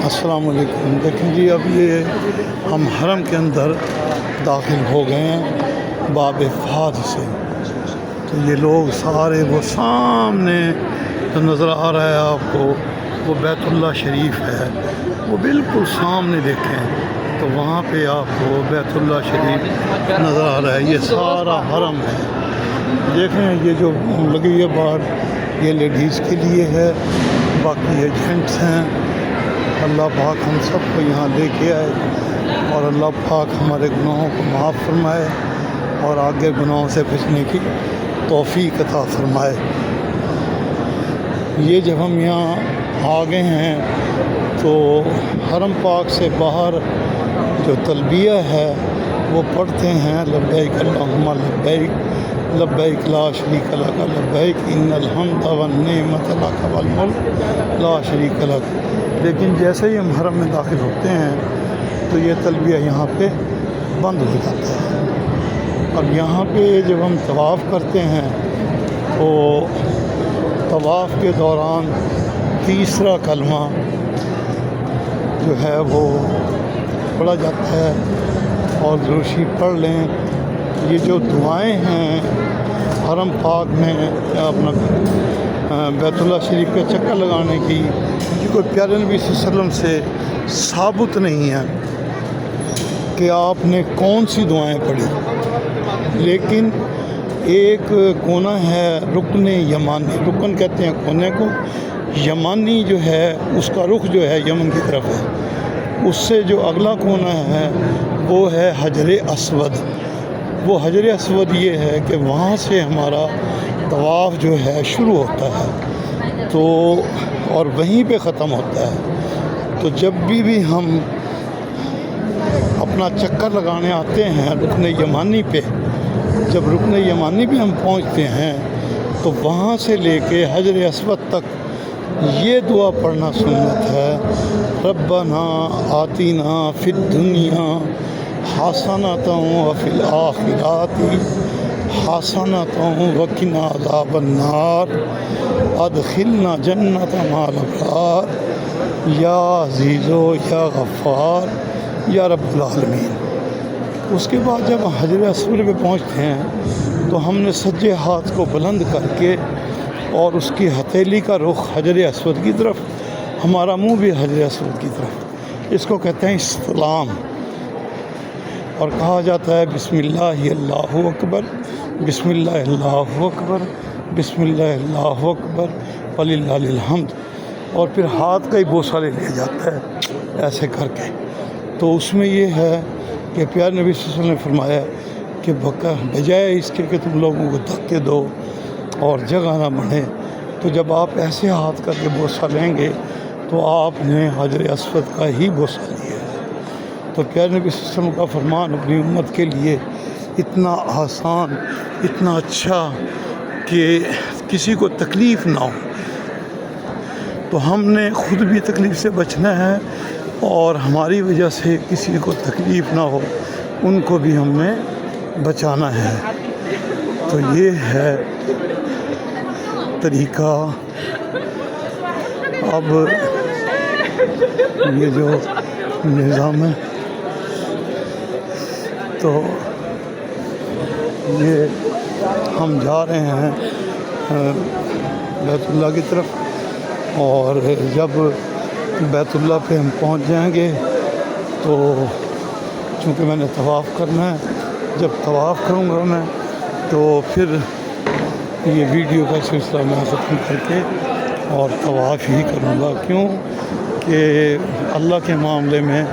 السلام علیکم۔ دیکھیں جی، اب یہ ہم حرم کے اندر داخل ہو گئے ہیں باب فہد سے۔ تو یہ لوگ سارے وہ سامنے جو نظر آ رہا ہے آپ کو، وہ بیت اللہ شریف ہے، وہ بالکل سامنے دیکھیں تو وہاں پہ آپ کو بیت اللہ شریف نظر آ رہا ہے۔ یہ سارا حرم ہے، دیکھیں یہ جو لگی ہے باہر، یہ لیڈیز کے لیے ہے، باقی یہ جینٹس ہیں۔ اللہ پاک ہم سب کو یہاں لے کے آئے اور اللہ پاک ہمارے گناہوں کو معاف فرمائے اور آگے گناہوں سے بچنے کی توفیق عطا فرمائے۔ یہ جب ہم یہاں آ گئے ہیں تو حرم پاک سے باہر جو تلبیہ ہے وہ پڑھتے ہیں، لبیک اللہم لبیک لبیک لا شریک لک لبیک ان الحمد والنعمت لک والملک لا شریک لک۔ لیکن جیسے ہی ہم حرم میں داخل ہوتے ہیں تو یہ تلبیہ یہاں پہ بند ہو جاتا ہے۔ اب یہاں پہ جب ہم طواف کرتے ہیں تو طواف کے دوران تیسرا کلمہ جو ہے وہ پڑھا جاتا ہے، اور ضروری پڑھ لیں۔ یہ جو دعائیں ہیں حرم پاک میں اپنا بیت اللہ شریف کا چکر لگانے کی، یہ کوئی پیارے نبی صلی اللہ علیہ وسلم سے ثابت نہیں ہے کہ آپ نے کون سی دعائیں پڑھی، لیکن ایک کونا ہے رکن یمانی، رکن کہتے ہیں کونے کو، یمانی جو ہے اس کا رخ جو ہے یمن کی طرف ہے، اس سے جو اگلا کونا ہے وہ ہے حجر اسود۔ وہ حجر اسود یہ ہے کہ وہاں سے ہمارا طواف جو ہے شروع ہوتا ہے تو اور وہیں پہ ختم ہوتا ہے۔ تو جب بھی ہم اپنا چکر لگانے آتے ہیں رکن یمانی پہ، جب رکن یمانی پہ ہم پہنچتے ہیں تو وہاں سے لے کے حجر اسود تک یہ دعا پڑھنا سنت ہے، ربنا آتینا فی الدنیا حسنۃ وفی الآخرۃ حسنۃ وقنا عذاب النار ادخلنا جنت مع الابرار یا عزیز یا غفار یا رب العالمین۔ اس کے بعد جب حجر اسود پہ پہنچتے ہیں تو ہم نے سجے ہاتھ کو بلند کر کے اور اس کی ہتھیلی کا رخ حجر اسود کی طرف، ہمارا منہ بھی حجر اسود کی طرف، اس کو کہتے ہیں استلام، اور کہا جاتا ہے بسم اللہ اللہ اکبر، بسم اللہ اللہ اکبر، بسم اللہ اللہ اکبر وللہ الحمد، اور پھر ہاتھ کا ہی بوسہ لے لیا جاتا ہے ایسے کر کے۔ تو اس میں یہ ہے کہ پیارے نبی صلی اللہ علیہ وسلم نے فرمایا کہ بجائے اس کے کہ تم لوگوں کو دھکے دو اور جگہ نہ بڑھے، تو جب آپ ایسے ہاتھ کر کے بوسہ لیں گے تو آپ نے حجر اسود کا ہی بوسہ لیا ہے۔ تو پیارے نبی صلی اللہ علیہ وسلم کا فرمان اپنی امت کے لیے اتنا آسان، اتنا اچھا کہ کسی کو تکلیف نہ ہو۔ تو ہم نے خود بھی تکلیف سے بچنا ہے اور ہماری وجہ سے کسی کو تکلیف نہ ہو، ان کو بھی ہم نے بچانا ہے۔ تو یہ ہے طریقہ۔ اب یہ جو نظام ہے تو یہ ہم جا رہے ہیں بیت اللہ کی طرف، اور جب بیت اللہ پہ ہم پہنچ جائیں گے تو چونکہ میں نے طواف کرنا ہے، جب طواف کروں گا میں تو پھر یہ ویڈیو کا سلسلہ میں ختم کر کے اور طواف ہی کروں گا، کیوں کہ اللہ کے معاملے میں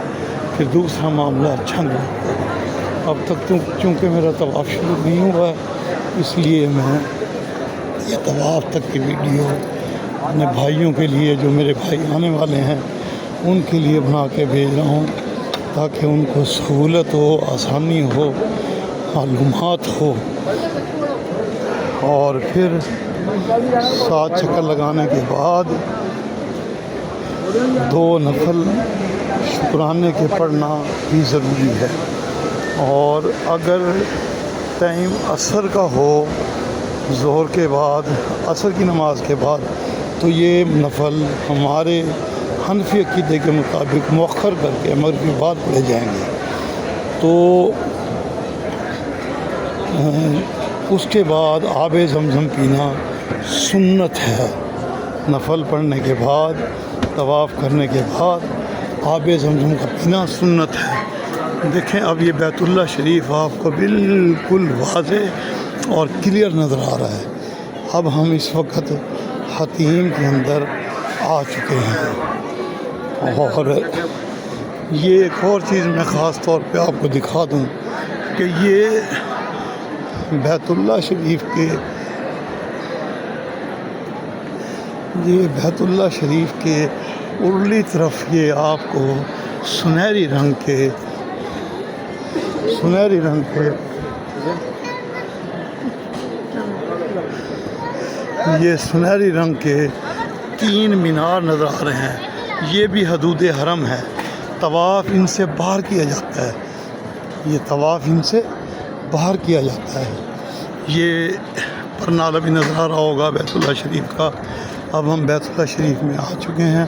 پھر دوسرا معاملہ اچھا نہیں۔ اب تک چونکہ میرا طواف شروع نہیں ہوا ہے، اس لیے میں یہ طواف تک کی ویڈیو اپنے بھائیوں کے لیے، جو میرے بھائی آنے والے ہیں ان کے لیے بنا کے بھیج رہا ہوں، تاکہ ان کو سہولت ہو، آسانی ہو، معلومات ہو۔ اور پھر 7 چکر لگانے کے بعد 2 نفل شکرانے کے پڑھنا بھی ضروری ہے، اور اگر ٹائم عصر کا ہو، ظہر کے بعد، عصر کی نماز کے بعد، تو یہ نفل ہمارے حنفی عقیدے کے مطابق مؤخر کر کے مغرب کے بعد پڑھے جائیں گے۔ تو اس کے بعد آب زمزم پینا سنت ہے۔ نفل پڑھنے کے بعد، طواف کرنے کے بعد آب زمزم کا پینا سنت ہے۔ دیکھیں اب یہ بیت اللہ شریف آپ کو بالکل واضح اور کلیئر نظر آ رہا ہے۔ اب ہم اس وقت حتیم کے اندر آ چکے ہیں، اور یہ ایک اور چیز میں خاص طور پہ آپ کو دکھا دوں کہ یہ بیت اللہ شریف کے ارلی طرف یہ آپ کو سنہری رنگ کے تین مینار نظر آ رہے ہیں۔ یہ بھی حدود حرم ہے، طواف ان سے باہر کیا جاتا ہے، یہ طواف ان سے باہر کیا جاتا ہے۔ یہ پرنالہ بھی نظر آ رہا ہوگا بیت اللہ شریف کا۔ اب ہم بیت اللہ شریف میں آ چکے ہیں،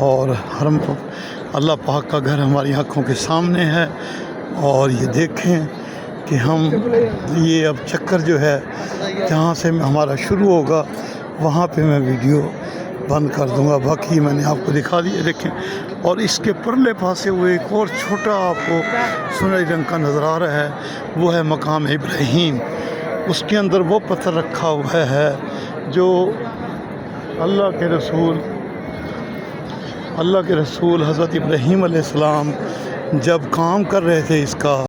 اور حرم اللہ پاک کا گھر ہماری آنکھوں کے سامنے ہے۔ اور یہ دیکھیں کہ ہم یہ اب چکر جو ہے جہاں سے ہمارا شروع ہوگا وہاں پہ میں ویڈیو بند کر دوں گا، باقی میں نے آپ کو دکھا دیا۔ دیکھیں، اور اس کے پرلے پاسے ہوئے ایک اور چھوٹا آپ کو سنہری رنگ کا نظر آ رہا ہے، وہ ہے مقام ابراہیم۔ اس کے اندر وہ پتھر رکھا ہوا ہے جو اللہ کے رسول حضرت ابراہیم علیہ السلام جب کام کر رہے تھے اس کا